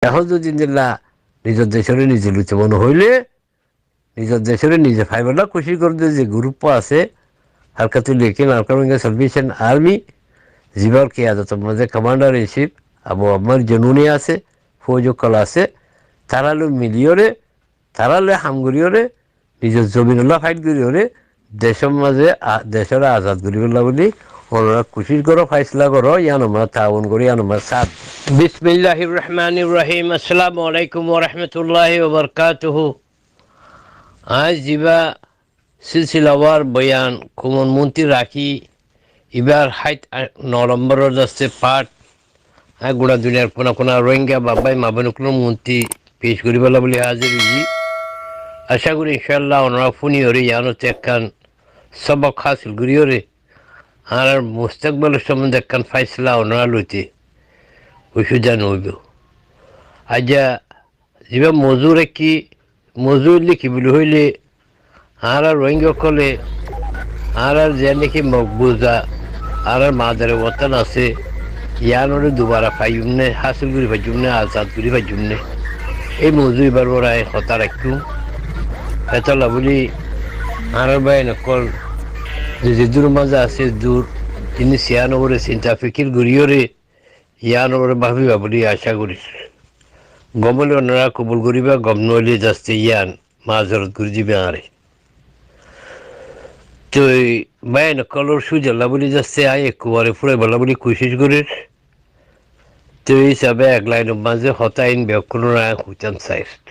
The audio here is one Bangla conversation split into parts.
এখন যদি দিলা নিজের দেশের নিজে লুচে মনে হইলে নিজের দেশের নিজে ফাইবার খুশি করতে যে গ্রুপ আছে হালকাতুল লেকিন আলকামিঙ্গা সালভেশন আর্মি জিবার কিয়াদতের মধ্যে কমান্ডার ইন চিফ আবু আম্মার জনুনি আছে ফৌজকল আছে তারালো মিলিয়রে তারালে হামগুড়িয়রে নিজের জমিনুল্লাহ ফাইট করিওরে দেশের মাঝে দেশের আজাদ করিবলা বলি ওনারা খুশির করো ফাইসলা করো ইয়ান আমরা তাউন করি ইয়ান আমরা সাথ বিসমিল্লাহির রহমানির রহিম আসসালামু আলাইকুম ওয়া রাহমাতুল্লাহি ওয়া বারাকাতুহু আজ জিবা সিলসিলাওয়ার বয়ান কুমন মন্ত্রী রাখি এবার হাইট 9 নম্বরের যাচ্ছে পাঠ গোড়া দুনিয়ার কোনা কোনা রোহিঙ্গা বাবাই মাবানুকুল মন্ত্রী পেশ করিবেলা বলে হাজির হইছি আশা করি ইনশাল্লাহ ওনারা ফুনি হরে ইয়ানো একখান সবক হাসিল করি হরে আর মুস্তাকবালের সম্বন্ধে একখান ফাইসলা ওনারা লইতে ওষুধান হইব আজা যেবা মজুরে কি মজুর লিখি বলে হইলে আর রোহিঙ্গা কলে আর যে নাকি মকবুজা আর মাদারে ওতান আছে ইয়ান ওরে দুবারা পাইম নে হাসিল করি পাইম নে আজাদ করি পাইম নে এই মজুর এবার ওরাই হতা রাখুম এতলা বলি আর ভাই নকল যে দূর মাঝে আছে দূর তিনি সিয়ান ওরে চিন্তা ফিকির গড়িয়রে ইয়ান ওরে ভাবিবা বলি আশা করিস গমলে ওনারা কবুল করিবা গম নইলে যাচ্ছে ইয়ান মাজরত করে দিবে আরে তো ভাই নকলর সুজাল্লা বলি যাচ্ছে আয় একুবারে ফুড়ে বলা বলি কোশিশ করিস তো এই হিসাবে এক লাইনের মাঝে হতাইন ব্যাকুলরা হুচান সাইস্ট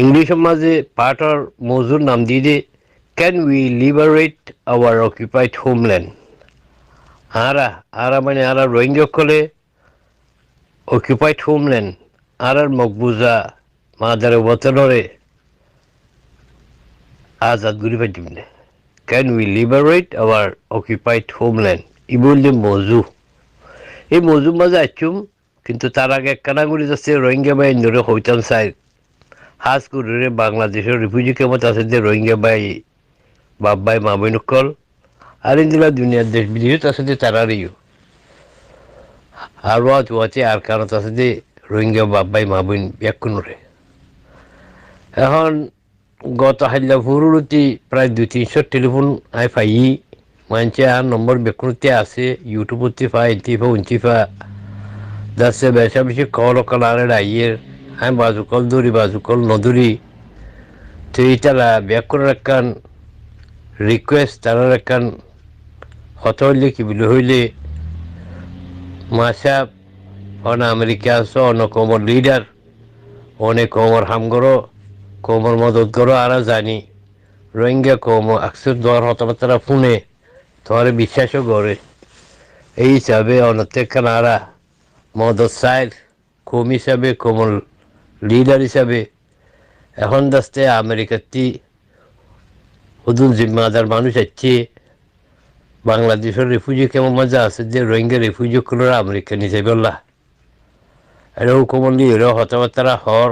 ইংলিশের মাঝে পার্টর মজুর নাম দিয়ে they can we liberate our occupied homeland আরা মানে আরা রোহিঙ্গা কলে অকুপাইড হোমল্যান্ড আর মকবুজা মাদারে ওয়াতনরে আজাদ গুলি পাইম না can we liberate our occupied homeland ই বললে মজু এই মজুর মাঝে আইচুম কিন্তু তার আগে কানাগুড়ি যাচ্ছে রোহিঙ্গা বাহিনী ধরে হইতাম চাই হাজ করে বাংলাদেশের রিফিউজি কেমত আছে যে রোহিঙ্গা বাই বাপ ভাই মা বইনকল আর ইন্দিলা দুনিয়ার দেশ বিদেশত আছে যে তারারিও আর ওয়াতে আর কারণত আছে যে রোহিঙ্গা বাপ ভাই মা বোন ব্যাকুণরে এখন গত হাইলা ফুরুরতি প্রায় 200-300 টেলিফোন আই পাই মানছে আর নম্বর ব্যাকুণতে আছে ইউটিউবতে পাই ইন্তিফা উন্তিফা যাচ্ছে বেশা বেশি কল কালারের আইয়ের আমি বাজুকল ধরি বাজুকল নদুরি তো তারা ব্যাকুণের একখান রিকোয়েস্ট তারা একখান হত হইলে কি বলে হইলে মাসাব অন আমেরিকা আছো অন কোমর লিডার অনেক কোমর হামগরো কোমর মদত করো আর জানি রোহিঙ্গা কোমর আকসুর দর হতবার্তারা ফোনে তোমারে বিশ্বাসও করে এই হিসাবে অনতেখান আরা মদত সাইড কম হিসাবে কোমর লিডার হিসাবে এখন দাস্তে আমেরিকাতে হুদুল জিম্মাদার মানুষ আছে বাংলাদেশের রিফিউজি কেমন মজা আছে যে রোহিঙ্গা রিফিউজি গুলোর আমেরিকা নিচে বললা এরাও কমনলি এরাও হতাবার্তারা হর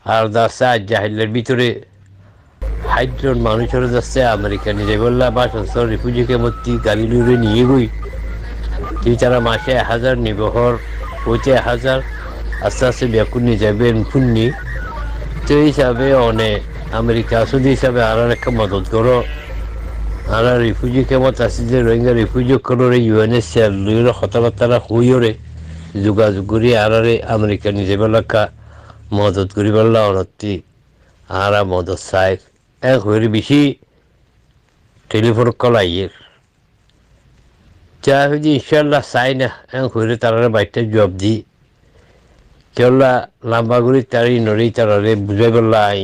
আর যাচ্ছে আজ জাহিলের ভিতরে 60 জন মানুষেরও যাচ্ছে আমেরিকা নিচে বললা বা সংস্থা রিফিউজি কেমতি গাড়ি লুড়ে নিয়ে গই তুই তারা মাসে 1000 নিবহর হইতে 1000 আস্তে আস্তে ব্যাকুন নিয়ে যাবেন ফুন্নি তো হিসাবে অনেক আমেরিকা শুধু হিসাবে আর একটা মদত করো আর রিফিউজি কেমত আছে যে রোহিঙ্গা রিফিউজি করে ইউএনএসসিআর লইর হতাবার্তারা হইরে যোগাযোগ করি আর আমেরিকা নিজে বেলাকা মদত করি বললা অনতি আর মদত চাই এক হইরে বেশি টেলিফোন কল আইয়ের যা হইছে ইনশাল্লাহ চাই না এক হইরে তারা বাইকটা জবাব দি কেউলা লাম্বাগুড়ি তারি নড়ি তারারে বুঝাই বললা আই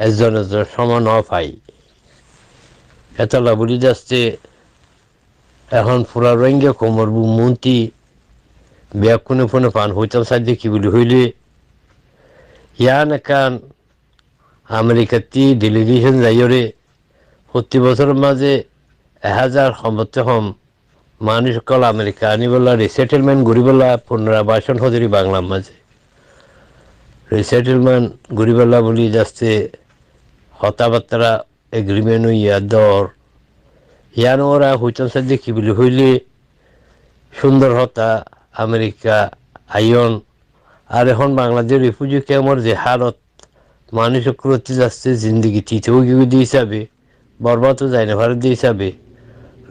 একজন সমান পাই এতলা বলি যাচ্ছে এখন পুরা রোহিঙ্গা কোমর মন্ত্রী ব্যাকুনে ফোনে পান হইতাম সাহায্য কি বলি হইলে ইয়ান একান আমেরিকাতে ডেলিগেশন যাইরে 70 বছরের মাঝে 1000 সম্বতে হম মানুষ কল আমেরিকা আনিবলা রিসেটেলমেন্ট গরিবলা পুনরাবাসন হজরি বাংলার মাঝে রিসেটেলমেন্ট গরিবলা বলি যাচ্ছে হতাবার্তারা এগ্রিমেন্ট ইয়া দর ইয়ান ওরা হইতাম সাহায্য কি বলি হইলে সুন্দর হতা আমেরিকা আইন আর এখন বাংলাদেশ রিফিউজি ক্যাম্পের যে হালত মানুষ করতে যাচ্ছে জিন্দগি তিতৌগিদি হিসাবে বরবাদও যায় না ভারত হিসাবে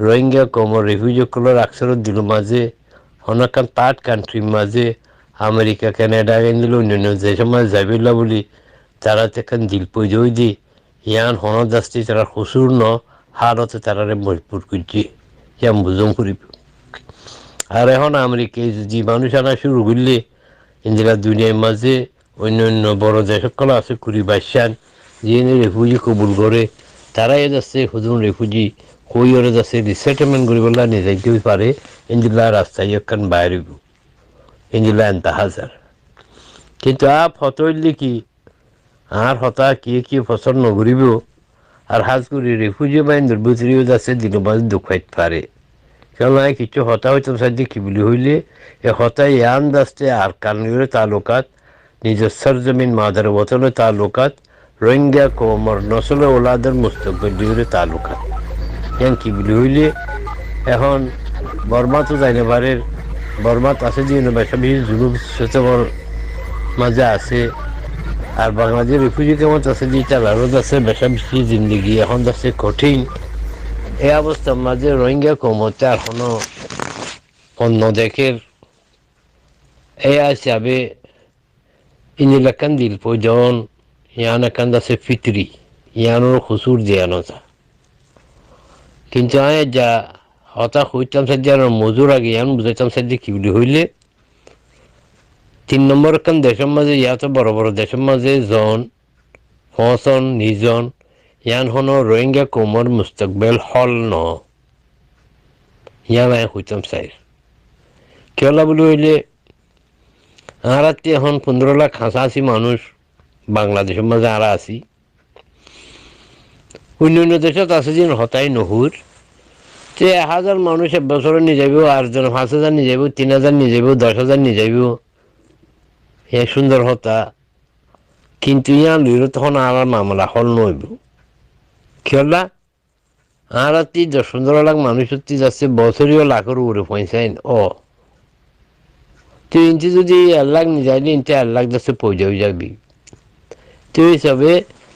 রোহিঙ্গা কমর রিফিউজিগুলোর আকসরত দিল মাঝে অনেকখান থার্ড কান্ট্রির মাঝে আমেরিকা কানাডা দিল অন্যান্য যে সময় যাবিল্লা বলি তারা তেখান দিল পইজই দি ইয়ান হনত যাচ্ছি তারা হুসুর ন হারতে তারারে মজবুর করছে ইয়াম বুঝম করিব আর এখন আমেরিকায় যদি মানুষ আনা শুরু করলে ইন্দিরা দুনিয়ার মাঝে অন্য অন্য বড় যে সকল আছে কুড়ি বাইশান যিনি রেফিউজি কবুল করে তারাই যাচ্ছে হুজুর রেফিউজি কইরে যাচ্ছে রিসেটেলমেন্ট করিবলা নিজাইতেও পারে ইন্দিলা রাস্তায় একখান বাইরে ইন্দিলা এনতা হাজার কিন্তু ফত হইলে কি আর হতা কি ফসল নগরিব আর হাজ করি রেফিউজি বাইন্দর বুঝরিও যাচ্ছে দিন মাঝে দুঃখাইতে পারে কেন কিছু হতা হইতাম সাহায্যে কি বলি হইলে এ হতায় ইয়ান দাস্তে আর কানগিরে তালুকাত নিজের সরজমিন মাদার বতলে তালুকাত রোহিঙ্গা কোমর নসলে ওলাদের মুস্তকবির তালুকাত ইয়ান কি বলি হইলে এখন বর্মা তো যাইনে পারে বর্মাত আছে যে বেশা বেশি জুলুম সেচেবর মাঝে আছে আর বাংলাদেশ রিফিউজি কেমন আছে যে চালারত আছে বেশা বেশি জিন্দগি এখন যাচ্ছে কঠিন এই অবস্থার মাঝে রোহিঙ্গা কমতে এখনো অন্য দেশের এই হিসাবে ইনিলাকান দিল প্রয়োজন ইয়ান একান আছে ফিতরি ইয়ানোর খুচুর দিয়ানো যা কিন্তু আমি যা হতা হইতাম সাহায্যে আর মজুর আগে ইয়ান বুঝাইতাম সাহায্যে কি বলি হইলে 3 নম্বর একান দেশের মাঝে ইয়াতো বড় বড় দেশের মাঝে জন ফসন নিজন ইয়ান হনো রোহিঙ্গা কোমর মুস্তকবেল হল ন ইয়ান আয় হইতাম চাই কেলা বলি হইলে আর এখন 15 লাখ হাসাহাসি মানুষ বাংলাদেশের মাঝে আর আছি অন্য দেশত আছে যে হতাই নহুর তে 1000 মানুষ এক বছরে নিয়ে যাইব আর জন 5000 নিয়ে যাইব 3000 নিয়ে যাইব 10,000 নিয়ে যাইব এ সুন্দর হতা কিন্তু ইয়ান লইল তখন আর মামলা হল নইব খেলা আর 10-15 লাখ মানুষ যাচ্ছে বছরীয় লাখের উপরে পয়সাইন তো ইঞ্চি যদি 1 লাখ নিয়ে যাইলে ইঞ্চি 1 লাখ যাচ্ছে পয়সাও যাবি তো হিসাবে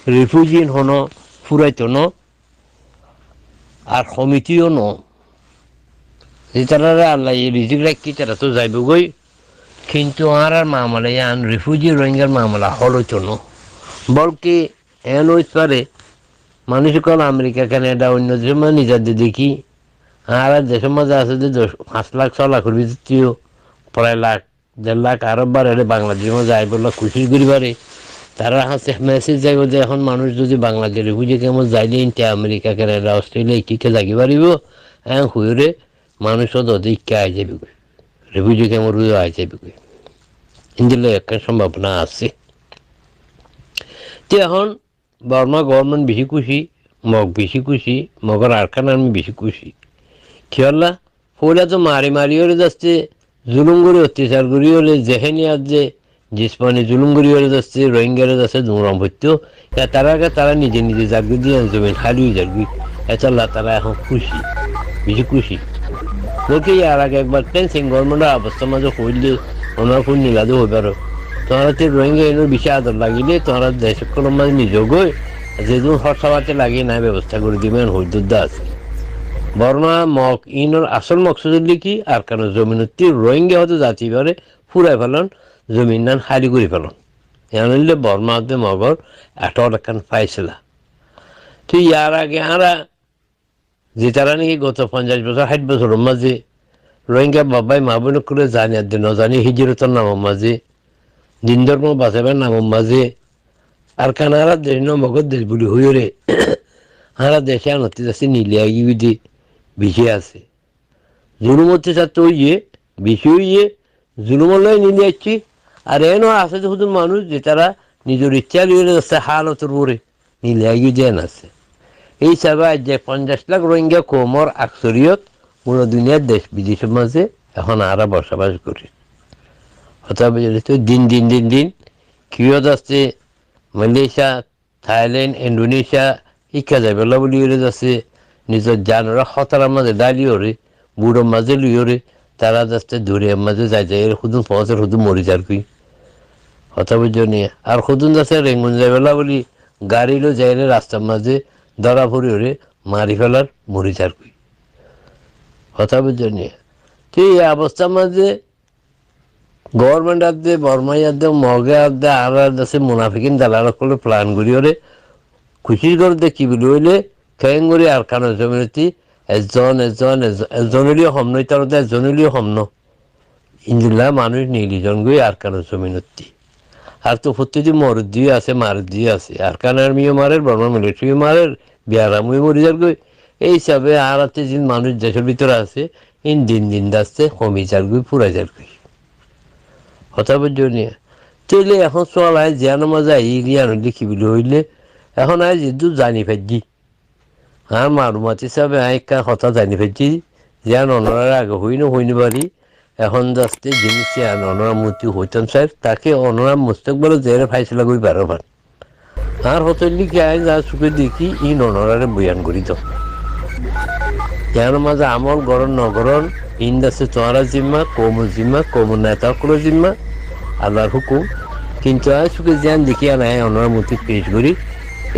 রিফিউজি হন ফুরাইতো ন আর সমিতিও ন যে তারা আল্লাহ রিজিক রাখি তারা তো যাইব গই কিন্তু আর মামলা ইয়ান রিফিউজি রোহিঙ্গার মামলা হলইতো ন বলকি এন হইতে পারে মানুষ কল আমেরিকা কানাডা অন্য দেশের মাঝে নিজের দেখি আর দেশের মাঝে আছে যে 5 লাখ 6 লাখের ভিতরেও প্রায় লাখ 1.5 লাখ আরব বার হলে বাংলাদেশের মাঝে আই বললো খুশি করিবারে তারা হাসে মেসেজ যাইব যে এখন মানুষ যদি বাংলাদেশ রিফিউজি কেমন যাইলে ইন্ডিয়া আমেরিকা কানাডা অস্ট্রেলিয়া কিকে জাগি পারিব হ্যাঁ হুইরে মানুষও দদিকে আই যাবে রিফিউজি কেমন আই যাবে ইন্দিলে একটা সম্ভাবনা আছে তো এখন বর্মা গভর্নমেন্ট বেশি খুশি মগ বেশি খুশি মগর আরখান আমি বেশি খুশি কি হল্লা ফলে তো মারি হলে যাচ্ছে জুলুম করে অত্যাচার করি হলে যেখানে আর যে জিসমানি জুলুম করি হলে যাচ্ছে রোহিঙ্গারে যাচ্ছে দুমরাম হইতো তারা নিজে জাগি দিয়ে জমিন হারিয়ে যাবি এতাল্লা তারা এখন খুশি বেশি খুশি লোকে আর আগে একবার টেনশন গভর্নমেন্টের অবস্থা মাঝে হইলে ওনার খুব নিলাদও হয়ে পারো তোমরা তো রোহিঙ্গা এর বেশি আদর লাগিলে তোমরা দেশের কোনো মাঝে নিজেও গই যেদিন হরসাবাতে লাগিয়ে না ব্যবস্থা করে দিবেন হইদুদ্দা আছে বর্মা মক ইনোর আসল মকসুদ কি আর কেন জমিনতি রোহিঙ্গা হতে জাতি করে ফুরাই ফেলন জমিন নান হারি করে ফেলন এনে বর্মা হতে মগর একটা পাইছিলা তো ইয়ার আগে আরা যে তারা নাকি গত 50 বছর 60 বছরের মাঝে রোহিঙ্গা বাবাই মা বোন করে জানি আর নজানি হিজরতের নামের মাঝে দিন ধর্ম বাঁচাবার নামের মাঝে আর কানারা দেশ মগর দেশ বলি হইরে হারা দেশে আনতে যাচ্ছে নিলিয়া গিয়ে বেশি আছে জুলুম অত্যাচার তো ইয়ে বেশি ইয়ে জুলুমলয় নিয়ে যাচ্ছি আর এনও আছে যে শুধু মানুষ যে তারা নিজের ইচ্ছা লিয়ে যাচ্ছে হালতের উপরে নিলিয়া গিয়ে যেন আছে এই হিসাবে যে 50 লাখ রোহিঙ্গা কোমর আকসরিয়ত পুরো দুনিয়ার দেশ বিদেশের মাঝে এখন আরা বসবাস করি অথবা দিন কিয় যাচ্ছে মালয়েশিয়া থাইল্যান্ড ইন্দোনেশিয়া শিক্ষা যাবে বলি যাচ্ছে নিজের জানরা হতার মাঝে দাঁড়িয়ে বুড়োর মাঝে লিওরে তারা যাচ্ছে দূরের মাঝে যাই যায় শুধু পৌঁছার শুধু মরি যার কি কথা বুঝছো নিয়ে আর শুধু যাচ্ছে রেঙ্গুন যাইবেলা বলি গাড়িলো যাইলে রাস্তার মাঝে ধরা পড়ি ওরে মারি ফেলার মরি যার কি কথা বুঝছো নিয়ে তো এই অবস্থার মাঝে গভর্নমেন্ট আদে বর্মাই আদে মগে আদে আর আছে মুনাফিকিন দালাল করে প্ল্যান করি ওরে খুশির করে কি বলি হইলে খেং করি আর কানো জমিনতি এজনেরও হম নই তার এজনেরও হম ন ইন্দিল্লা মানুষ নিলিজন গই আর কানো জমিনতি আর তো প্রতিটি মরুদ্দিও আছে মারুদ্দিও আছে আর কান আর্মিও মারের বর্মা মিলিটারিও মারের বিয়ারামুই মরি যার গই এই হিসাবে আর আছে যে মানুষ দেশের ভিতরে আছে ইন দিন দিন যাচ্ছে কমি যার গই পুরা যার গই কথা বুঝছো নিয়ে তাইলে এখন চল আয় জিয়া নামাজা ইলিয়ান লিখি বলে হইলে এখন আয় যেহেতু জানি ফেলছি আর মারুমাত হিসাবে আইকা কথা জানি ফেলছি জিয়ান অনরার আগে হইনি পারি এখন যাচ্ছে জিনিস অনরা মূর্তি হইতাম স্যার তাকে অনরা মুস্তকবলে জেরে ফাইসলা করি পারো আর হতলি কি আয় যা চুকে দেখি ই অনরারে বয়ান করি তো জিয়ার মাঝে আমল গরণ নগরণ ইন্দাসে তোমারা জিম্মা কৌমুর নেতাগুলো জিম্মা আল্লাহর হুকুম কিন্তু আজ চুকে জিয়ান দেখি আনায় অনরা মূর্তি পেশ করি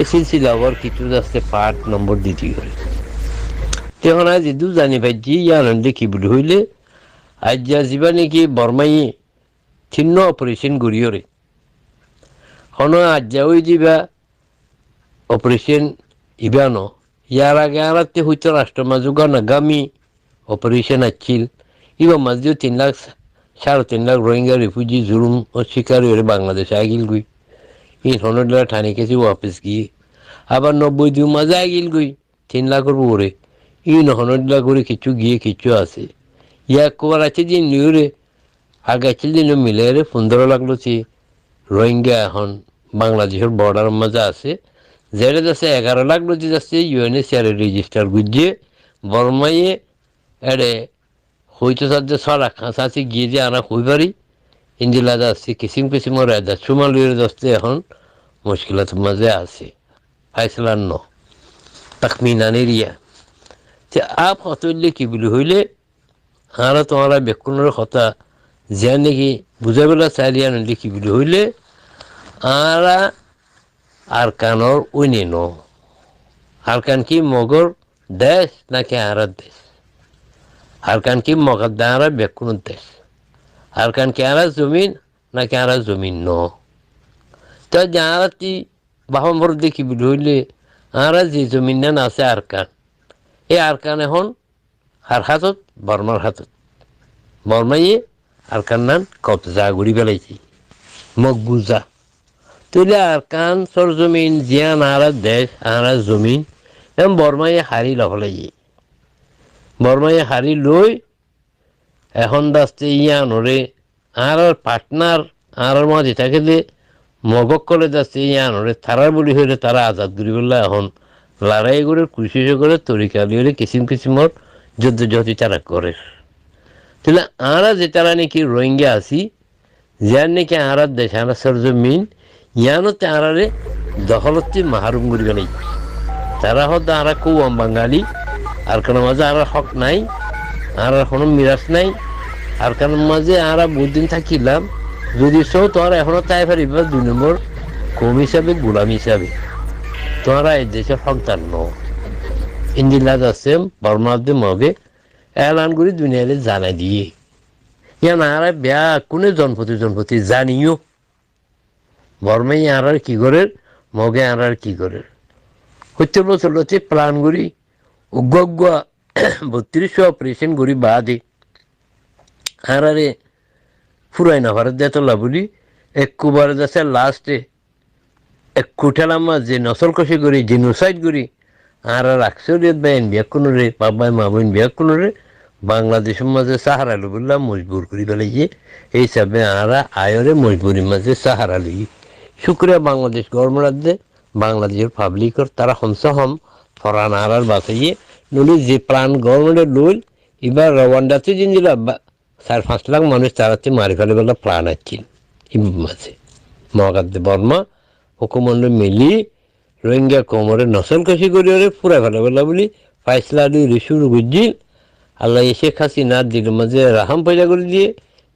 এই সিলসিলা আবার কিছু যাচ্ছে পার্ট নম্বর দ্বিতীয় করে তখন আজ দু জানি পাইছি ইয়ানন্দে কি বলি হইলে আজ যা যাবা নাকি বর্মাই ছিন্ন অপারেশন করিওরে হন আজ যা ওই দিবা অপারেশন ইবানো ইয়ার আগে আরাতে হইতো রাষ্ট্র মাজুগা নাগামী অপারেশন আছিল ইবা মাঝেও 3 লাখ 3.5 লাখ রোহিঙ্গা রিফিউজি জুলুম ও শিকারি হয়ে বাংলাদেশে আগিল গই এই হনডলা ঠানি কেছি ওয়াপিস গিয়ে আবার 90 মাঝে আগিল গই 3 লাখের উপরে ই হনডলা করে কিছু গিয়ে কিছু আছে ইয়া কোবার আছে যে নিউরে আগে ছিল দিন মিলে 15 লাখ লোচি রোহিঙ্গা এখন বাংলাদেশের বর্ডার মাঝে আছে যেটা যাচ্ছে 11 লাখ লোচি যাচ্ছে ইউএনএচআর রেজিস্টার গুজিয়ে বর্মাইয়ে এড়ে হইতো তাদের ছড়া খাঁচাছি গিয়ে যে আনা হই পারি ইন্দিলা যাচ্ছে কিসিমের রাজা সুমালুয়ের যাচ্ছে এখন মুশকিলাত মাঝে আছে ফাইসলার ন তাকমিনানের ইয়া যে আপ হতলে কি বলি হইলে আর তোমারা বেকুনের কথা যে নাকি বুঝাবেলা চাইলিয়া নদী কি বলি হইলে আরা আর কানর উইনে ন আর কান কি মগর দেশ নাকি আর দেশ আর কান কি মগর দাঁড়া বেকুনের দেশ আর কান কি আর জমিন নাকি আর জমিন ন তো যারাতি বাহম্বর দেখি বলি হইলে আর যে জমিন না আছে আর কান এই আর কান এখন আর হাতত বর্মার হাতত বর্মাইয়ে আর কান নান কবজা ঘুরি পেলাইছি মকবুজা তুলে আর কান সরজমিন জিয়ান আর দেশ আর জমিন এম বর্মাইয়ে হারি লফলাইয়ে বর্মাইয়ে হারি লই এখন দাস্তে ইয়ানরে আর পার্টনার আর মাঝে থাকে যে মগক করে যাচ্ছে ইয়ানরে তারার বলি হইলে তারা আজাদ করি বললে এখন লড়াই করে কুশিশ করে তরিকা দিয়ে কিসিমর যুদ্ধ যতি তারা করে তাহলে আরা যে তারা নাকি রোহিঙ্গা আছি যার নাকি আর দেশ আর সরজমিন ইয়ানতে আরারে দখলতে মাহারুম করিবে নাই তারা হয়তো আর খুব বাঙালি আর কোনো মাঝে আর হক নাই আর কোনো মিরাজ নাই আর কারণ মাঝে আর বহুদিন থাকিলাম যদি সৌ তোরা এখনো তাই পারিব 2 নম্বর কম হিসাবে গোলাম হিসাবে তোরা এই দেশের হকদার ন ইন্দিলা আছে বর্মাদে মগে এলান করে দুনিয়ারে জানাই দিয়ে ইয়ান আর বেয়া কোনে জনপতি জানিও বর্মাই আর কি করে মগে আর কি করে হচ্ছে বছর হচ্ছে প্লান করি উগ্র 3200 অপারেশন করি বাদে আরে ফুরাই না ভারত দেতলা বলি একবার যাচ্ছে লাস্টে এক কুঠালামা যে নসল কষি করি জিনোসাইড করি আর আকসরিয়ত বাইন বিয়াকুনরে বাবাই মাবইন বিয়াকুনরে বাংলাদেশের মাঝে সাহারা লুবুল্লাহ মজবুর করি পেলাইছে এই হিসাবে আরা আয়রে মজবুরির মাঝে সাহারা লই শুক্রিয়া বাংলাদেশ গভর্নমেন্ট দে বাংলাদেশের পাবলিকর তারা হম ফরান আরার বাঁচাইয়ে নলি যে প্রাণ গভর্নমেন্টের লইল এবার রওয়ান্ডাতে জিনিস 4-5 লাখ মানুষ তারাতে মারি ফেলে বলে প্রাণ আসছিল এই মাঝে মহাকাদ্দে বর্মা হুকুমন্ড মিলি রোহিঙ্গা কোমরে নসল কষি করি ওরে ফুরা ফেলে বলে বলি ফাইসলা দুই রিসুর বুঝিল আল্লাহ শেখ হাসিনা দিল মাঝে রাহাম পয়দা করে দিয়ে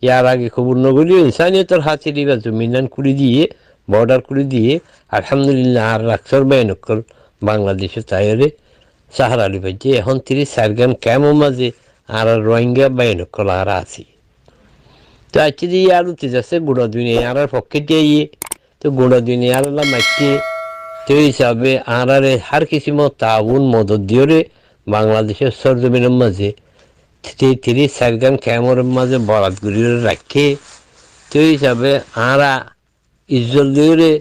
ইয়ার আগে খবর নগরীয় ইনসানিয়তের হাতে বা জমিনান করে দিয়ে বর্ডার করে দিয়ে আলহামদুলিল্লাহ আর রাক্সর বেনকল বাংলাদেশে তাইরে সাহারা আলী পাইছে এখন 30-40 গান কেমন মাঝে আর রোহিঙ্গা বেনকল আর আছি তো আজকে দিয়ে আর উঠতে যাচ্ছে গোড়া দুনিয়া আর পক্ষে দিয়ে তো গোড়া দুনিয়া আর মাইছে তো হিসাবে আর হার কিছু তাউন মদত দিয়ে বাংলাদেশের সরজমিনের মাঝে 30-40 গান ক্যামেরার মাঝে বরাত করিয়ে রাখে তো হিসাবে আরা ইজ্জল দিয়ে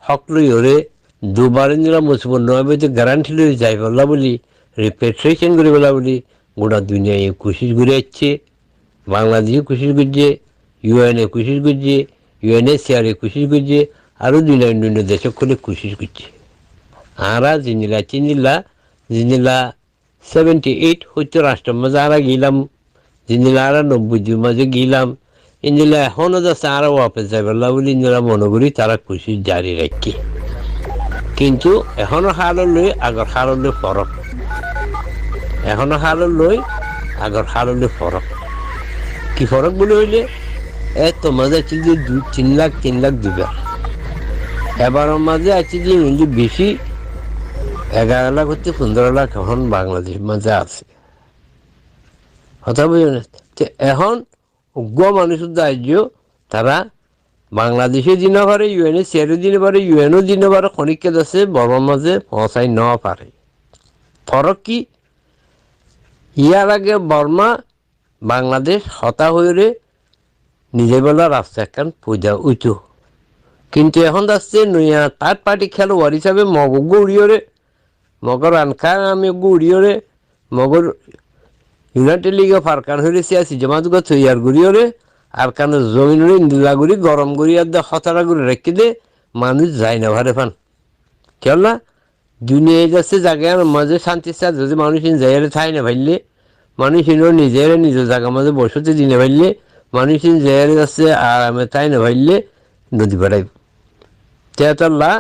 হক লইরে দুবার নিলাম মুসিবত নয় বলতে গ্যারান্টি লই যাই বললা বলি রিপেট্রেশন করে বলা বলি গোটা দুনিয়ায় কোশিশ করে যাচ্ছে বাংলাদেশে কোশিশ করছে ইউএনএ কোশিশ করছে ইউএনএসিআরে কোশিশ করছে আরও দুনিয়া অন্য দেশে খুলে কোশিশ করছে আরা জিনিলা 78 হয়তো রাষ্ট্রের মাঝে আরা গেলাম জিনিলা আরা 90 মাঝে গেলাম ইন্দিলা এখনও যাচ্ছে আরো ওয়াপস যাইবল্লা বলে ইন্দিরা মনে করি তারা খুশি জারি রাখি কিন্তু এখনো হারল লই আগর হারলে ফরক এখনো হারল লই আগর হারলে ফরক কি ফরক বলে হইলে এত মাঝে আছে যে 3 লাখ দিবে এবারের মাঝে আছে যে বেশি 11 লাখ হচ্ছে 15 লাখ এখন বাংলাদেশ মাঝে আছে কথা বুঝলেন এখন উগ্র মানুষের দাহ্য তারা বাংলাদেশে দিনে পারে ইউএনএ সিআরও দিনে পারে ইউএনও দিনে পারে খনিকেত আছে বর্মার মাঝে পৌঁছাই ন পারে ফরক কি ইয়ার আগে বর্মা বাংলাদেশ হতা হয়ে নিজে বেলা রাস্তা একখান পূজা উঁচু কিন্তু এখন যাচ্ছে নইয়া থার্ড পার্টি খেলোয়াড় হিসাবে মগ গৌড়িয়রে মগর আনখা আমি গৌড়িয়রে মগর ইউনাইটেড লিগে ফারকান হইলে সিয়াসি জমাত তৈয়ার করিওরে আর কারণ জমিন ইন্দিলা গুড়ি গরম করি আর দে হতারা করে রেখে দে মানুষ যায় না ভারে ফান কেন না দুনিয়ায় যাচ্ছে জায়গার মাঝে শান্তি চার যদি মানুষ যাইয়ারে থাই না ভাইলে মানুষ নিজের জায়গার মাঝে বসতে দিনে ভাইলে মানুষ যাইয়ারে যাচ্ছে আর আমি তাই না ভাইলে নদী পাড়াইব তেতাল্লা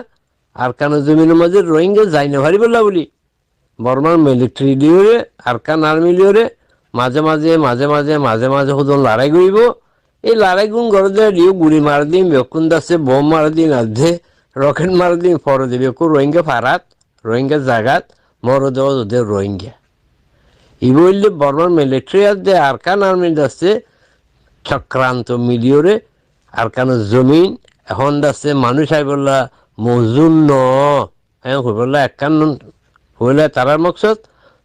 আর কারণ জমিনের মাঝে রোহিঙ্গা যাই না ভারি বললা বলি বর্মার মিলিটারি লিওরে আর কান আর্মি লিওরে মাঝে মাঝে হুদন লড়াই করিব এই লড়াই গুণ গড়ে লিও গুড়ি মার দিম বেকুন দাসে বোম মার দিন আধে রকেট মার দিন ফর দেবে কো রোহিঙ্গা ফারাত রোহিঙ্গা জাগাত মর দেওয়া ওদের রোহিঙ্গা ই বললে বর্মার মিলিটারি আছে আর কান আর্মি দাসে চক্রান্ত মিলিওরে আর কান জমিন এখন দাসে মানুষ আই বললা মজুন ন হ্যাঁ বললা একখান হইলে তারার মকসদ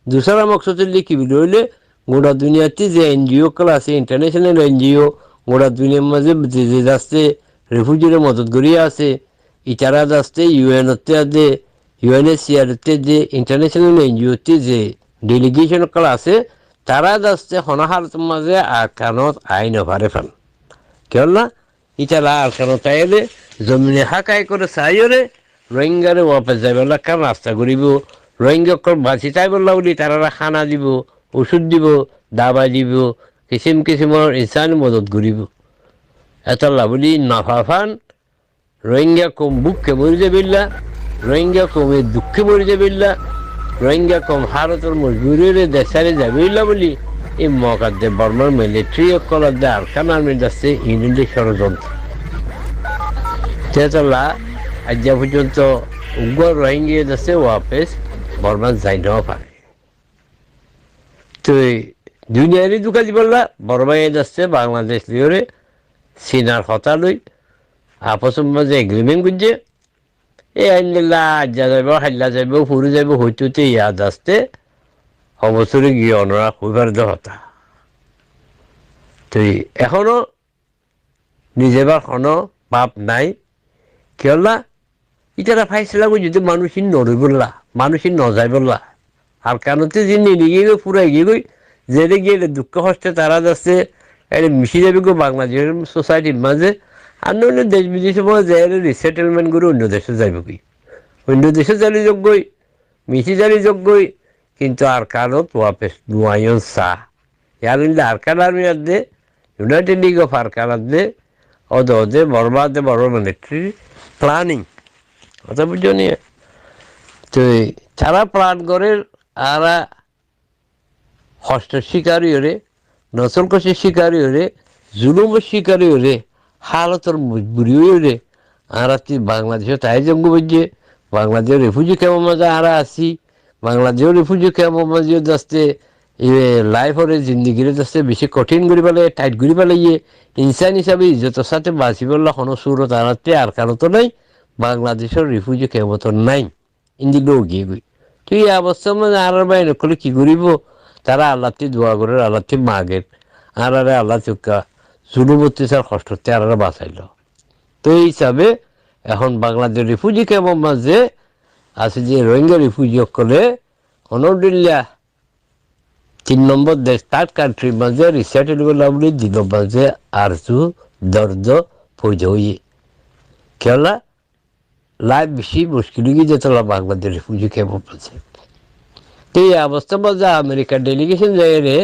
দুসরা মকসদ লিখি হইলে গোটা দুনিয়াতে যে এনজিও গুলো আছে ইন্টারন্যাশনাল এনজিও গোটা দুনিয়ার মাঝে যে যাচ্ছে রেফিউজির মদত করিয়া আছে ইটারা যাচ্ছে ইউএনতে আছে ইউএনএসিআরতে যে ইন্টারন্যাশনাল এনজিওতে যে ডেলিগেশন গুলো আছে তারা যাচ্ছে হনাহার মাঝে আরকানত আইন ভারে ফান কেন না ইটারা আরকানত আইলে জমিনে হাকাই করে চাইরে রোহিঙ্গারে ওয়াপস যাইবেলা কার রাস্তা করিব রোহিঙ্গা বাঁচি তাই বললা বলি তারা খানা দিব ওষুধ দিব দাবাই দিব কিসিমৰ ইনসানি মদত করিব এত লাভলি নাফাফান রোহিঙ্গা কম বুককে মরি যাবিল্লা রোহিঙ্গা কমে দুঃখে মরি যাবিল্লা রোহিঙ্গা কম ভারতের মজবুরিরে দেশারে যাবিল্লা বলি এই মকার দে বর্মার মিলিটারি কলার দে আরকান আর্মি যাচ্ছে ইংল্যান্ডের ষড়যন্ত্র তেতলা আজ পর্যন্ত উগ্র রোহিঙ্গা যাচ্ছে ওয়াপেস বর্মা যাই নাও পারে তো দুনিয়ারই দুকা দিবল্লা বর্মাই যাচ্ছে বাংলাদেশ লিওরে চীনার হতা লই আপস মাঝে এগ্রিমেন্ট করছে এই আইনলা আজ্জা যাইব হাল্লা যাইব ফুরি যাইব হইতুতে ইয়াদ আসতে অবসরে গিয়ে অনরা হইবার হতা তো এখনো নিজেবার কোনো পাপ নাই কেলা ইতারা ফাইসলা যদি মানুষই নড়ি বললা মানুষই নজাই বললা আর কেনতে যে নিয়ে গিয়ে পুরাই গিয়ে গই যেতে গিয়ে দুঃখ কষ্টে তারা যাচ্ছে এটা মিশে যাবে গো বাংলাদেশের সোসাইটির মাঝে আর নইলে দেশ বিদেশে যাই রিসেটেলমেন্ট করে অন্য দেশে যাইব কি অন্য দেশে যালি যোগ্যই মিশি যালি যোগ্যই কিন্তু আর কারত ওয়াপেস নুয়ায়ন চাহ ইয়ার আরকান আর্মি আছে ইউনাইটেড লিগ অফ আরকান আছে অদে বর্মাদে বড় মিলিটারি প্ল্যানিং কথা বুঝছো নিয়ে তো তারা প্ল্যান করে আর হস্তের শিকারী হরে নসল কষের শিকারী হরে জুলুমের শিকারী হরে হালতর মজবুরি হরে আর বাংলাদেশে তাই জঙ্গু বুঝছে বাংলাদেশের রেফুজি কেমন মজা আর আসি বাংলাদেশের রেফুজি কেমন মজা যাচ্ছে লাইফ হরে জিন্দগিরে যাচ্ছে বেশি কঠিন করে পেলে টাইট করে পেলে ইনসান হিসাবে ইজ্জতের সাথে বাঁচি বললে কোনো সুরত আনাতে আর কারো তো নাই বাংলাদেশের রিফিউজি কেমন নাই ইন্দিকেও গিয়ে গই তুই এই অবস্থার মধ্যে আর বাইরে করলে কী করিব তারা আল্লাহতে দোয়া করে আল্লাহতে মাগের আর আল্লাহ চুক্কা জুলুমতি স্যার কষ্টতে আর বাঁচাইল তো এই হিসাবে এখন বাংলাদেশ রিফিউজি কেমন মাঝে আছে যে রোহিঙ্গা রিফিউজি সকলে অনডিল্লা 3 নম্বর দেশ থার্ড কান্ট্রির মাঝে রিসেটেবল বলে দিল মাঝে আরজু দর্দ ফৌজা হইয়ে খেলা লাইফ বেশি মুশকিল গিয়ে যেত বাংলাদেশ রিফিউজি কেমন মাঝে তো এই অবস্থা মাঝে আমেরিকার ডেলিগেশন যায় রে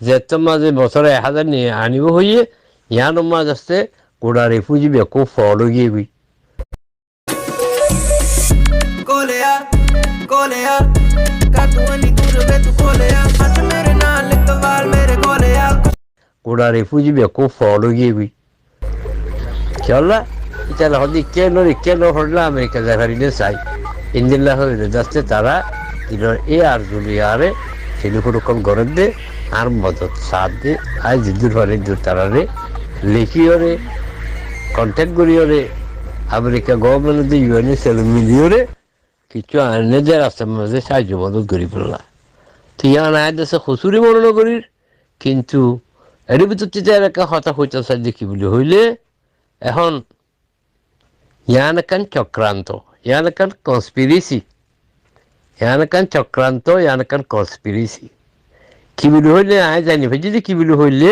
যে মাঝে বছরে 1000 নিয়ে আনিব হইয়ে ইয়ান মাঝ আসতে গোড়া রিফিউজি বেকো ফলো গিয়ে গই গোড়া রিফিউজি বেকো ফলো গিয়ে গই খেলা ইতালা হদি কেন হরলা আমেরিকা জাহারিনে চাই ইন্দিল্লা হইলে যাচ্ছে তারা এ আর জুলিয়ারে টেলিফোন গরম দে আর মদত সাথ দে আজ জিদ্দুর ফারে দূর তারারে লিখিওরে কন্ট্যাক্ট করিওরে আমেরিকা গভর্নমেন্ট ইউএনএ সেল মিলিওরে কিছু আনে যে রাস্তার মাঝে সাহায্য মদত করি পড়লা তো ইয়ান আয় দেশে খুচুরি মনে করির কিন্তু এর ভিতর একটা হতা হইতে চাই দেখি বলে হইলে এখন ইয়ান একান চক্রান্ত ইয়ান একান কনস্পিরেসি ইয়ান একান চক্রান্ত ইয়ান একান কনস্পিরেসি কি বলে হইলে আয় জানি ভাই যদি কি বলে হইলে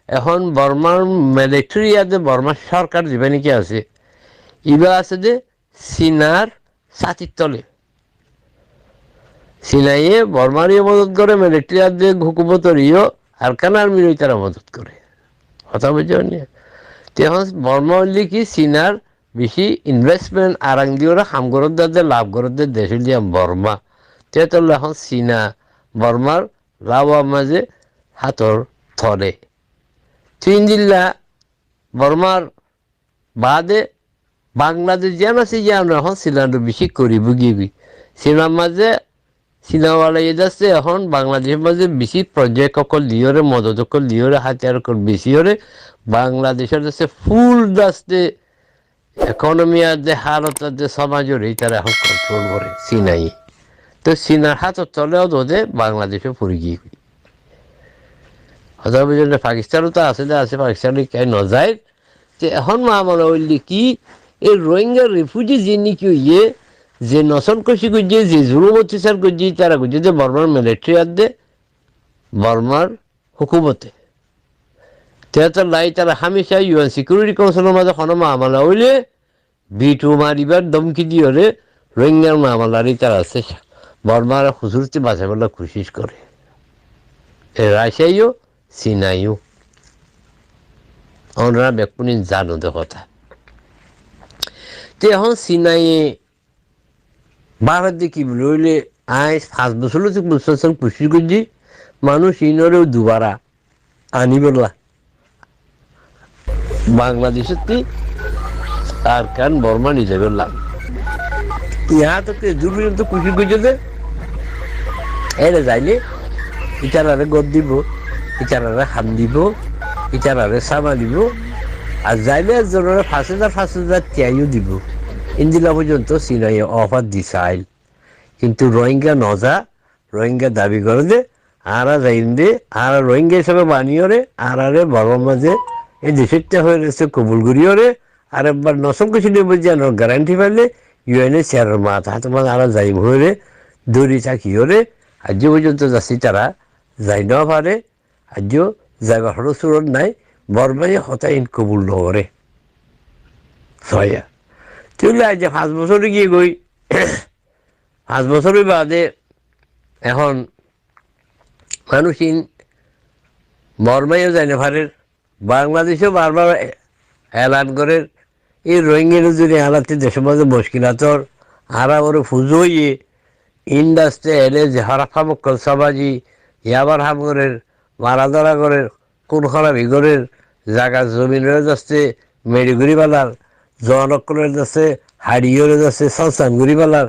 এখন বর্মার মিলিটারি ইয়াতে বর্মার সরকার যাবে নাকি আছে ইবা আছে যে সিনার ছাতির তলে সিনাইয়ে বর্মারও মদত করে মিলিটারি ইয়াতে হুকুমতরিও আরকান আর্মির তারা মদত করে কথা বুঝে নিয়ে তো এখন বর্মা হইলে কি সিনার বেশি ইনভেস্টমেন্ট আরাং দিয়ে ওরা হাম গরত দে লাভ গরত দে দেশ দিয়ে বর্মা তেতলে এখন চীনা বর্মার লাভ মাঝে হাতর থরে চীন জিল্লা বর্মার বাদে বাংলাদেশ যেন আছে যে আমরা এখন চীনার বেশি করিব গিয়ে চীনার মাঝে চীনাওয়ালা যাচ্ছে এখন বাংলাদেশের মাঝে বেশি প্রজেক্ট অকল দিয়রে মদত অকল দিয়রে হাতিয়ার অকল বেশি হরে বাংলাদেশের যাচ্ছে ফুল যাচ্ছে ইকোনমি আর যে হালত যে সমাজের তারা এখন কন্ট্রোল করে চীনাই তো চীনার হাতত চলেও দোদে বাংলাদেশে পড়ে গিয়ে হাজার বুঝলে পাকিস্তানও তো আছে পাকিস্তানে কে নজায় যে এখন মনে হইলে কি এই রোহিঙ্গা রিফিউজি যিনি কি হইয়ে যে নসল কষি করছে যে জুলুম অত্যাচার করছে তারা করছে যে বর্মার মিলিটারি আর দে বর্মার হুকুমতে তেহার লাই তারা হামেশা ইউএন সিকিউরিটি কাউন্সিলের মাঝে কোনো মামলা হইলে বিটু মারিবার দমকি দিয়ে হলে রোহিঙ্গার মামলারই তারা আছে বর্মার হুজুরতে বাঁচাবার কোশিশ করে রাশিয়াইও চীনাইও ওনারা বেকুনি জানো দে কথা তো এখন চীনাইয়ে ভারত দেখি বলে হইলে আজ 5 বছর কোশিশ করছি মানুষ ইনরেও দুবারা আনিবলা বাংলাদেশে আর কান বর্মা নিজে করলাম ইহা তো দূর পর্যন্ত খুশি করছে যে এরে যাইলে ইটারারে গদ দিব ইটারারে হাম দিব ইটারারে সামা দিব আর যাইলে জনের 5,000 টিয়াইও দিব ইন্দিলা পর্যন্ত চীনাই অফার দিছাইল কিন্তু রোহিঙ্গা নজা রোহিঙ্গা দাবি করে দে আরা যাইন দে আর রোহিঙ্গা হিসাবে বানিয়ে রে আরে বড় মাঝে এই দেশেরটা হয়ে রয়েছে কবুল করিও রে আর একবার নসম কিছু নেব যে গ্যারান্টি পাইলে ইউএনএ চেয়ারের মাথা তোমার আরা যাইব হয়ে দৌড়ি থাকিও রে আজ পর্যন্ত যাচ্ছি তারা যাই না পারে আজও যাইবার হলো সুরত নাই বর্মাই হতাইন কবুল নগরে ছয়া চলে আজ 5 বছরে গিয়ে গই 5 বছরের বাদে এখন মানুষিন বর্মাইও যায় না পারে বাংলাদেশেও বারবার এলান করে এই রোহিঙ্গা যদি হালাতে দেশের মধ্যে মুশকিলাতর আরা ওরে ফুজো হইয়ে ইন্ডাস্ট্রি এলে যে হারাফা মক্কল সবাজি ইয়াবার হামগরের মারাদারা গরের কোন খারাপি গরের জায়গা জমিনের যাচ্ছে মেডিগুড়ি বালার জনকলের যাচ্ছে হাড়িয়রে যাচ্ছে সলসানগুড়ি বালার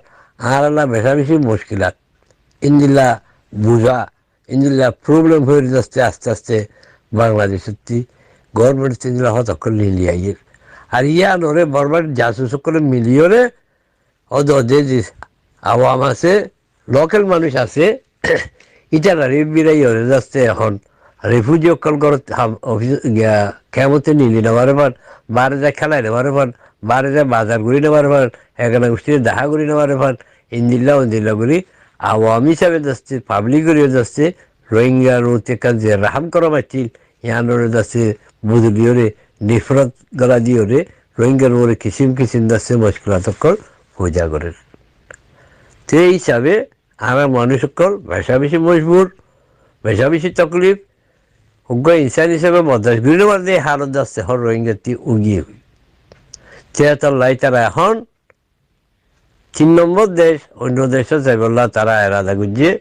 আর আল্লাহ বেশা বেশি মুশকিলাত ইন্দিল্লা বুঝা ইন্দিল্লা প্রবলেম হয়ে যাচ্ছে আস্তে আস্তে বাংলাদেশের গভর্নমেন্ট ইন্দিল্লা হতক্ষণ লিলিয়াইয়ের আর ইয়া নরে বরবার জাসুস করে মিলিয়রে অদে যে আওয়াম আছে লোকাল মানুষ আছে ইটারা বিরাই হয়ে যাচ্ছে এখন রেফিউজি অকল অফিস কেমতে নিলি নেওয়ার পর বারে যায় খেলায় নেওয়ার পর বারে যায় বাজার ঘুরি নেওয়ার পর এখানে গোষ্ঠীর দেখা ঘুরি নেওয়ার পর ইন্দিল্লা ঘুরি আওয়াম হিসাবে যাচ্ছে পাবলিক ঘুরিয়ে যাচ্ছে রোহিঙ্গা রোতেকান যে রাহাম করা পাচ্ছিল ইয়ানোরে যাচ্ছে বুধলিওরে নিফরত গলা দিওরে রোহিঙ্গার ওরে কিসিম কিসিম যাচ্ছে মুশকিলাত পূজা করে সেই হিসাবে আমরা মানুষ সকল বেশা বেশি মজবুর বেশা বেশি তকলিফ উগ্র ইনসান হিসেবে মদ্রাস বিরোধ দিয়ে হারত যাচ্ছে হর রোহিঙ্গাটি উগিয়ে চেয়াতাল্লাই তারা এখন 3 নম্বর দেশ অন্য দেশে যাইবল্লা তারা এরাদা গুজিয়ে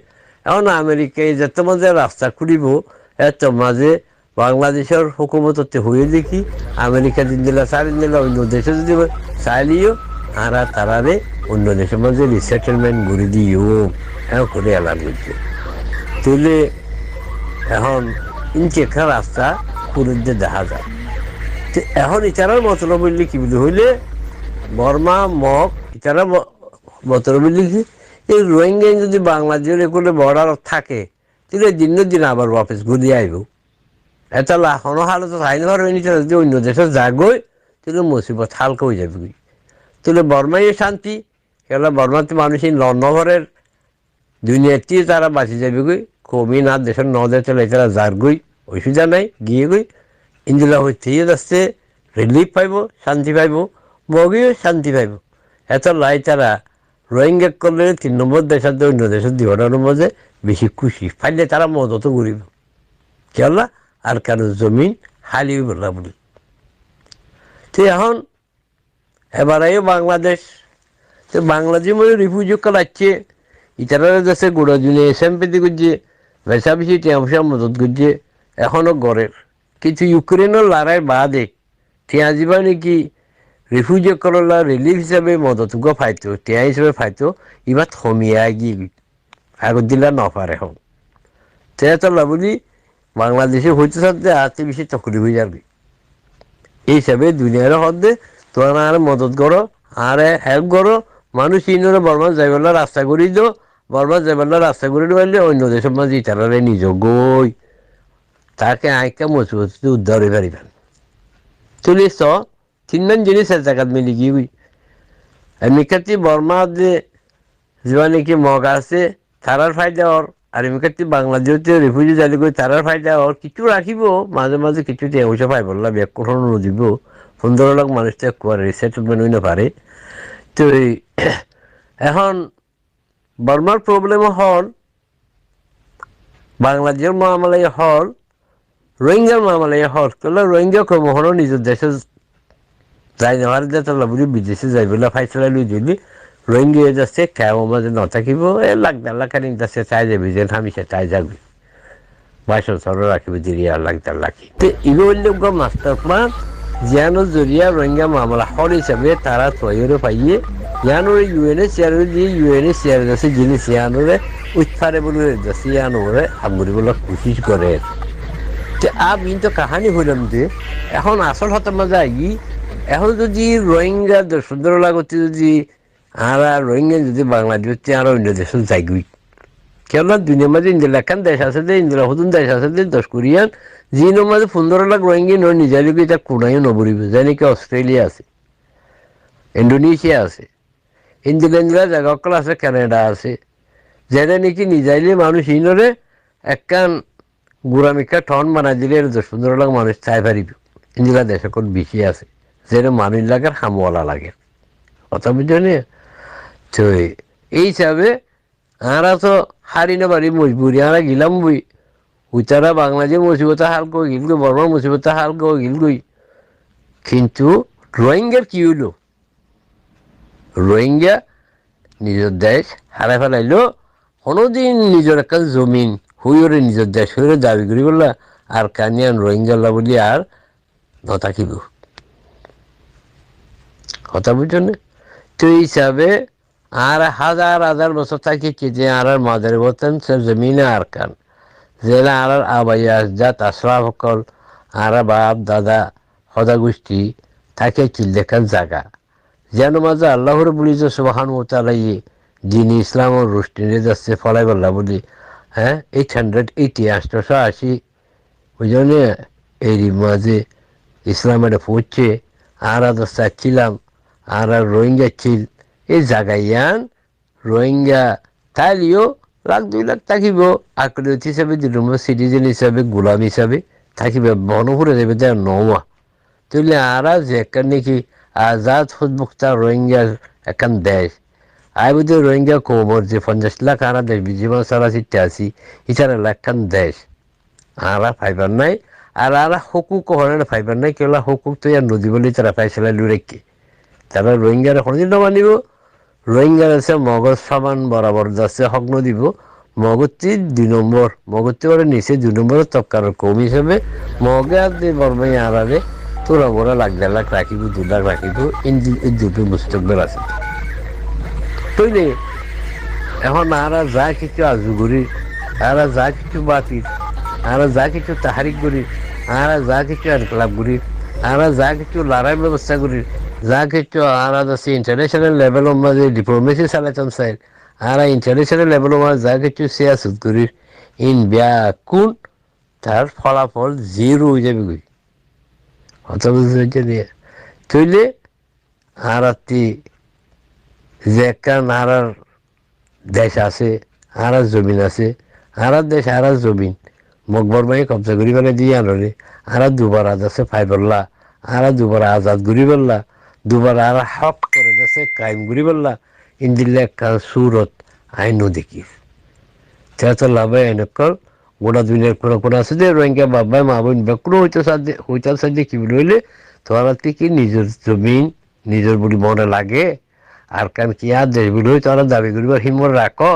এখন আমেরিকায় যত মাঝে রাস্তা খুলিব এত মাঝে বাংলাদেশের হুকুমততে হয়ে দেখি আমেরিকা দিন দিলা সারিন দিলা অন্য দেশে যদি চাইলিও আর তারারে অন্য দেশের মাঝে রিসেটেলমেন্ট ঘুরে দিও এখন করে এলান করছে তুলে এখন ইঞ্চি একটা রাস্তা পুরুষ দেখা যায় তো এখন ইতারার মতলব বললে কি বলি হইলে বর্মা মগ ইতারা মতলব বললে কি এই রোহিঙ্গা যদি বাংলাদেশের কোনো বর্ডার থাকে তাহলে দিন দিন আবার অফিস ঘুরিয়ে আইব এটা এখনো হালত আইন হওয়ার হয়নি যদি অন্য দেশে যাগই তাহলে মুসিবত হালকা হয়ে যাবে তাহলে বর্মাই শান্তি কেন বর্মাতে মানুষ এই লন্নঘরের দুনিয়াতে তারা বাঁচি যাবে গই কমি না দেশের নদে চলে তারা যার গই অসুবিধা নাই গিয়ে গই ইন্দিলা হইতেই যাচ্ছে রিলিফ পাইব শান্তি পাইব মগিও শান্তি পাইব এত লাই তারা রোহিঙ্গা করলে 3 নম্বর দেশের অন্য দেশের দিওয়ানোর মধ্যে বেশি খুশি ফাইলে তারা মদত ঘুরিব কেলা আর কারো জমিন হালি বলা বলি তো এখন এবার আইও বাংলাদেশ তো বাংলাদেশের মধ্যে রিফিউজি কালাচ্ছে ইতারা যাচ্ছে গোড়া জুনে এসএমপিতে করছে বেশা বেশি টিয়ামসা মদত করছে এখনও গড়ের কিন্তু ইউক্রেনের লড়াই বাদে টিয়া যাবা নাকি রিফিউজি কলা রিলিফ হিসাবে মদত ফাইতো টিয়া হিসাবে ফাইতো এবার থমিয়া গিয়ে আগত দিলা নপারে হন তেতলা বলি বাংলাদেশে হইতে থাকতে আতে বেশি তকলি হয়ে যাবে এই হিসাবে দুনিয়ার হদ্দে তোমরা আর মদত করো আর হেল্প করো মানুষ ইনরে বর্মা যাইবেলা রাস্তা করে দিও বর্মা যাইবেলা রাস্তা করে দিলে অন্য দেশের মাঝে ইতারারে নিজ গই তাকে আইকা মজবুত উদ্ধার হয়ে পারিবেন চলিস 3 জিনিস জায়গা মিলি গিয়ে এমনিকাতি বর্মা যে যা নাকি মগ আছে তারার ফায়দা ওর আর এমনিকাতি বাংলাদেশে রিফিউজি জালি করে তারার ফায়দা ওর কিছু রাখিব মাঝে মাঝে কিছু টেউসা পাই বললা ব্যাগ কখনো দিব 15 লাখ মানুষ তো করে সেটেলমেন্ট হই না পারে তো এখন বর্মার প্রবলেম হল বাংলাদেশের মামলায় হল রোহিঙ্গার মামলায় হল তাহলে রোহিঙ্গা কর্মহরণ নিজের দেশে যাই নেওয়ার যে তাহলে বুঝি বিদেশে যাই বলে ফাইসলা লুই দিলি রোহিঙ্গা যাচ্ছে কেমন মাঝে নথাকিব লাখ 1.5 লাখ যাচ্ছে চাই যাবি যে আমি সে চাই যাবি 22 বছর রাখিব দিদি আর লাখ 1.5 লাখ তো এগুলো বললে মাস্টার প্ল্যান জিয়ানোর জরিয়া রোহিঙ্গা মামলা হল হিসাবে তারা তৈরি পাইয়ে ইয়ানোরে ইউএনএচসিআর যে ইউএনএচসিআর আছে যিনি সিয়ানোরে উৎফারে বলে যাচ্ছে ইয়ানোরে আমগুড়ি বলে কোশিশ করে তো আমি তো কাহানি হইলাম যে এখন আসল হতে মজা আই এখন যদি রোহিঙ্গা 10-15 লাখ যদি আর রোহিঙ্গা যদি বাংলাদেশ আর অন্য দেশে যাইগই কেননা দুনিয়ার মাঝে ইন্দিলাখান দেশ আছে যে ইন্দিরা নতুন দেশ আছে যে 10 কোরিয়ান যিনি মাঝে 15 লাখ রোহিঙ্গা নয় নিজালি এটা কোনাইও নবরিব যে নাকি অস্ট্রেলিয়া আছে ইন্দোনেশিয়া আছে ইন্দিলা জায়গা অকল আছে কানাডা আছে যেটা নাকি নিজাইলে মানুষ ইনরে একখান গুড়ামিকা ঠন বানাই দিলে 10-15 লাখ মানুষ চাই পারিব ইন্দিলা দেশ এখন বেশি আছে যেটা মানুষ লাগে হামওয়ালা লাগে কথা বুঝলি তো এই হিসাবে আমরা তো হারি না পারি মজবুরি আমরা গিলাম বই উতারা বাংলাদেশের মুসিবত হাল করে গিল বর্মার মুসিবত হাল করে গিল কিন্তু রোহিঙ্গার কি হইল রোহিঙ্গা নিজের দেশ হারাই ফেলাইলো কোনোদিন নিজের একটা জমিন হুইরে নিজের দেশ হইরে দাবি করি বললা আর কানিয়ান রোহিঙ্গাল্লা বলি আর নথাকিব কথা বুঝছেন তো এই হিসাবে আর হাজার হাজার বছর থাকি কি যে আর মাদের বতেন সে জমিনে আর কান জেলা আর আবাই আজাত আশরাফ সকল আর বাপ দাদা সদা গোষ্ঠী তাকে চিল্লেখান জাগা যেন মাঝে আল্লাহর বলি যে সুবাহান মোতালাই দিন ইসলামর রুষ্টিনে যাচ্ছে ফলাই বললা বলি হ্যাঁ 880 বুঝলে এরই মাঝে ইসলামের পৌঁছে আর চাচ্ছিলাম আর রোহিঙ্গা ছিল এই জায়গায়ান রোহিঙ্গা তাইলেও 1-2 লাখ থাকিব আকৃতি হিসাবে দিলাম সিটিজেন হিসাবে গোলাম হিসাবে থাকিবে বনপুরে যাবে তার নমা তাহলে আরা যে একটা নাকি আজাদ মুক্তা রোহিঙ্গার এখান দেশ আই বুঝে রোহিঙ্গা কোমর যে 50 লাখ আরা দেশ বিজিমা সারা চিটে আসি এছাড়া লাখান দেশ আরা ফাইবার নাই আর আরা হকুক হরেন ফাইবার নাই কেলা হকুক তো ইয়ার নদী বলে তারা ফাইসলা লুরেকে তারা রোহিঙ্গার কোনোদিন মানিব রোহিঙ্গার আছে মগজ সমান বরাবর যাচ্ছে হগ্ন দিব মগতি 2 নম্বর মগতি ওরা নিচে 2 নম্বরের তপকার কম হিসেবে মগে আর দিয়ে বর্মাই আড়ারে তোরা মোরা 1.5 লাখ রাখিব 2 লাখ রাখিব এই দুটো মুস্তকবেল আছে তৈলে এখন আরা যা কিছু আজু করি আরা যা কিছু বাতিল আরা যা কিছু তাহারিক করি আরা যা কিছু আনকলাপ করি আরা যা কিছু লড়াই ব্যবস্থা করি যা কিছু আরা আছে ইন্টারন্যাশনাল লেভেলের মাঝে ডিপ্লোমেসি চালাইতাম চাই আরা ইন্টারন্যাশনাল লেভেলের মাঝে যা কিছু সিয়াসত করি ইন ব্যাকুণ তার ফলাফল 0 হয়ে যাবে গই কথা বুঝতে দিয়ে তৈলে আর যে একটা নারার দেশ আছে আর জমিন আছে আর দেশ আর জমিন মকবর মাই কবজা করি পেলে দিয়ে আনরে আর দুবার আছে ফাইবল্লা আর দুবার আজাদ ঘুরি বললা দুবার আর হক করে যাচ্ছে ক্রাইম ঘুরি বললা ইন্দিল্লা একটা সুরত আইনও দেখি তো লাভে এনেকল গোটা দুনিয়ার কোনো আছে যে রোহিঙ্গা বাবা মা বোন কোনো হইতে সাথে কি বলে তোরা কি নিজের জমিন নিজের বলি মনে লাগে আর কারণ কি আর দেশ বলি তোরা দাবি করিবার হিমর রাখো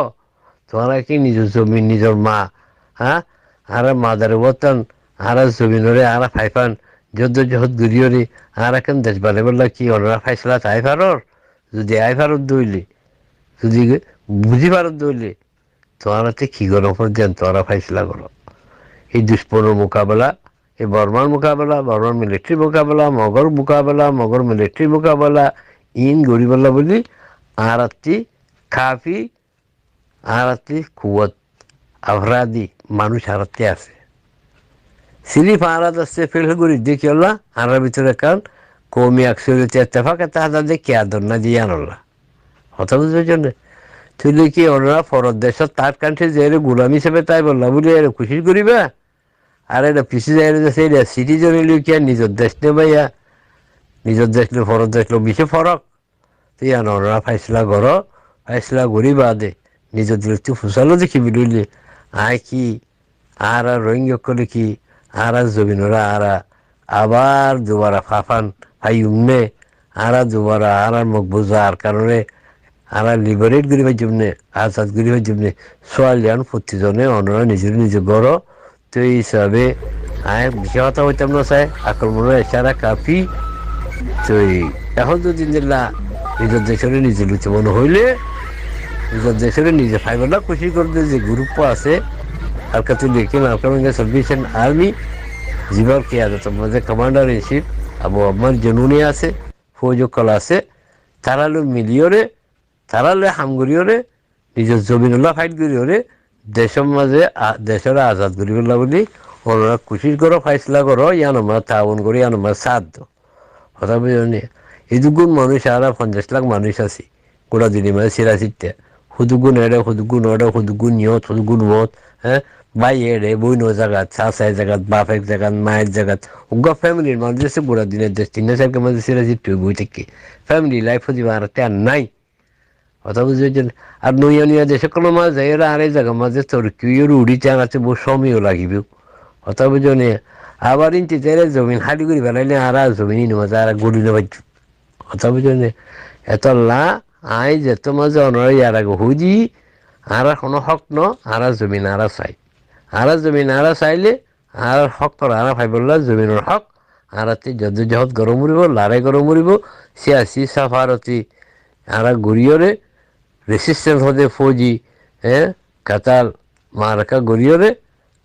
তোরা কি নিজের জমিন নিজের মা হ্যাঁ আর মাদার বতন আর জমিনরে আর ফাইফান যদ্দ যহদ গুরিয়রি আর এখন দেশ বানে বললা কি ওনারা ফাইসলা তাই ফারর যদি আই ফারত দইলে যদি বুঝি ফারত দইলে তোরাতে কি গরম দেন তোরা ফাইসলা করো এই দুষ্পনের মোকাবেলা এই বর্মার মোকাবেলা বর্মার মিলিটারি মোকাবেলা মগর মিলিটারি মোকাবেলা ইন গরিবাল্লা বলি আর কাফি আর কুয়ত আফরাদি মানুষ হারাতে আছে সিরিফ আরাত আছে ফেলগুড়ি দেখি আল্লাহ আরার ভিতরে কারণ কৌমি আকসরিতে এত্তেফাক এত হাজার দেখি আদর না দিয়ে আনল্লাহ কথা বুঝবার জন্য তুই কি ওনারা ফরত দেশত তার কান্ট্রি যে গোলাম হিসেবে তাই বললাম বলি এর খুশি করিবা আর এটা পিছিয়ে যায় এটা সিটিজেন এলি কি আর নিজের দেশ নে ভাইয়া নিজের দেশ লো ফরত দেশ লো বেশি ফরক তুই আন ওনারা ফাইসলা ঘর ফাইসলা ঘুরি বাদে নিজের দিল তুই ফুসালো দেখি বিলুলি আয় কি আর রোহিঙ্গা করলে কি আর জমিনরা আর আবার দুবারা ফাফান ফাই উমনে আর দুবারা আর মকবুজা আর কারণে আর লিবারেট করি ভাই জমনে আজাদ করি ভাই জমনে সোয়ালিয়ান প্রতিজনে অনরা নিজের নিজে গড় তো এই হিসাবে আয় বিশেষ কথা হইতাম না চাই আক্রমণের এছাড়া কাফি তো এখন তো দিনদিল্লা নিজের দেশের নিজে লুচে মনে হইলে নিজের দেশের নিজে ফাইবার খুশি করতে যে গ্রুপ আছে হালকাতুল ইকিম আলকামিঙ্গা সালভেশন আর্মি জিবার কিয়াদত মধ্যে commander in chief Abu Ahmad Jununi আছে ফৌজকল আছে তারালো মিলিয়রে তারালে হামগুড়িওরে নিজের জমিনুল্লাহ ফাইট করিওরে দেশের মাঝে দেশের আজাদ করিবল্লা বলি ওনারা খুশির করো ফাইসলা করো ইয়ান আমরা তাউন করি ইয়ান আমরা সাথ দো কথা বুঝলি এই দুগুণ মানুষ আর 50 লাখ মানুষ আছি গোটা দিনের মাঝে সিরা সিটতে হুদুগুণ এড়ে হুদুগুণ ওড়ে হুদুগুণ নিয়ত হুদুগুণ মত হ্যাঁ ভাই এড়ে বই নো জায়গাত চাষাই জায়গাত বাপ এক জায়গাত মায়ের জায়গাত উগা ফ্যামিলির মানুষ আছে গোটা দিনের দেশ 3-4 মাঝে সিরা সিটতে বই থেকে ফ্যামিলি লাইফ হদিবা আর তে নাই কথা বুঝেছেন আর নইয়া দেশে কোনো মাছ যায় এরা আর এই জায়গা মাঝে তোর কিউর উড়িতে আনাতে বহু সময়ও লাগিবে কথা বুঝো নিয়ে আবার ইনতে তেরে জমিন হালি করে বেলাইলে আর জমিন মাঝে আর গড়ি নেবার কথা বুঝো নে এত লা আই যেত মাঝে অনরাই আর আগে হুদি আর কোনো হক ন আর জমিন আর চাই আরা জমিন আরা চাইলে আর হক করা আরা ফাইবল্লা জমিনের হক আরাতে যত গরম উড়িব লারে গরম উড়িব সিয়াসি সাফারতি আরা গড়িয়রে রেসিস্টেন্স হতে ফৌজি কাতাল মারাকা গড়িয়রে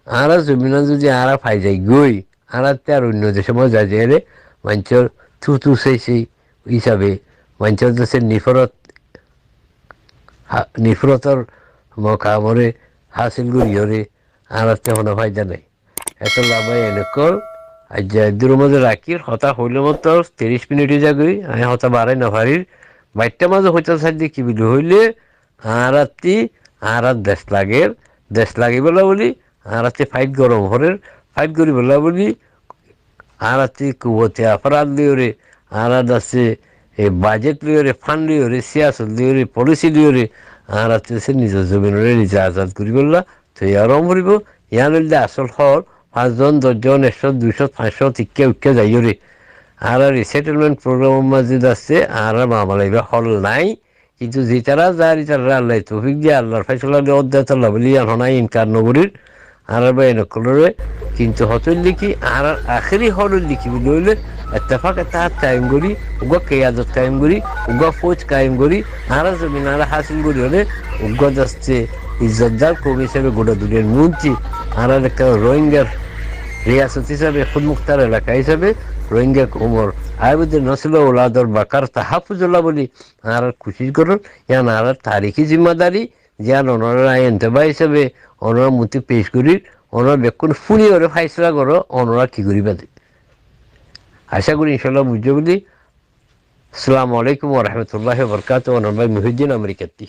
আরা জমিনা যদি আরা ফাই যায় গই আরাতে আর অন্য দেশে মজা যায় রে মানুষের থু সেই হিসাবে মানুষের দেশের নিফরতর মকামরে হাসিল গড়িয়রে আরাতে হনো ফায়দা নাই এত লাভাই এনেকল আজ দূর মধ্যে রাখির হতা হইলে মতো 30 মিনিট যাগই আমি হতা বাড়াই না ভারির বাইরটা মাঝে হইতে সাইড কি বিলি হইলে আরাতি আরাত দেশ লাগে বলা বলি আরাতে ফাইট গরম হরের ফাইট করি বলা বলি আরাতি কুবতে অপরাধ লিওরে আরাত আছে এই বাজেট লিওরে ফান্ড লিওরে সিয়াসত লিওরে পলিসি লিওরে আরাতে সে নিজের জমিনরে নিজে আজাদ করি বললা তো আরম্ভ করিব ইয়ান হইলে আসল হল 5 জন 10 জন 100 200 500 টিকে যাইও রে আর রিসেটেলমেন্ট প্রোগ্রামের মাঝে আছে আর মামালাইবা হল নাই কিন্তু যেটারা যার তারা আল্লাহ তৌফিক দিয়ে আল্লাহর ফয়সালা দিয়ে অধ্যাত আল্লাহ বলি হনাই ইনকার নগরীর আর নকলরে কিন্তু হতল লিখি আর আখেরি হল লিখি বলি হইলে اتفاق اتحاد قائم করি উগা কিয়াদত কায়েম করি উগা ফৌজ কায়েম করি আর জমিন আর হাসিল করি হলে উগা দস্তে ইজ্জতদার কম হিসেবে গোটা দুনিয়ার মন্ত্রী আর একটা রোহিঙ্গার রিয়াসত হিসাবে খুদ মুখতার এলাকা হিসাবে রোহিঙ্গা কোমর আয়ুদের নসল ওলাদর বাকার তাহাফুজুল্লাহ বলি আর খুশি করুন ইয়ান আর তারিখি জিম্মাদারি যেন ওনারা এন্তবা হিসাবে ওনারা মতি পেশ করি ওনারা বেকুন ফুনি ওরে ফাইসলা করো ওনারা কি করি বাদে আশা করি ইনশাল্লাহ বুঝতে বলি আসসালামু আলাইকুম ওয়া রাহমাতুল্লাহি ওয়া বারাকাতুহু ওয়া নবাই মুহিদ্দিন আমেরিকাতি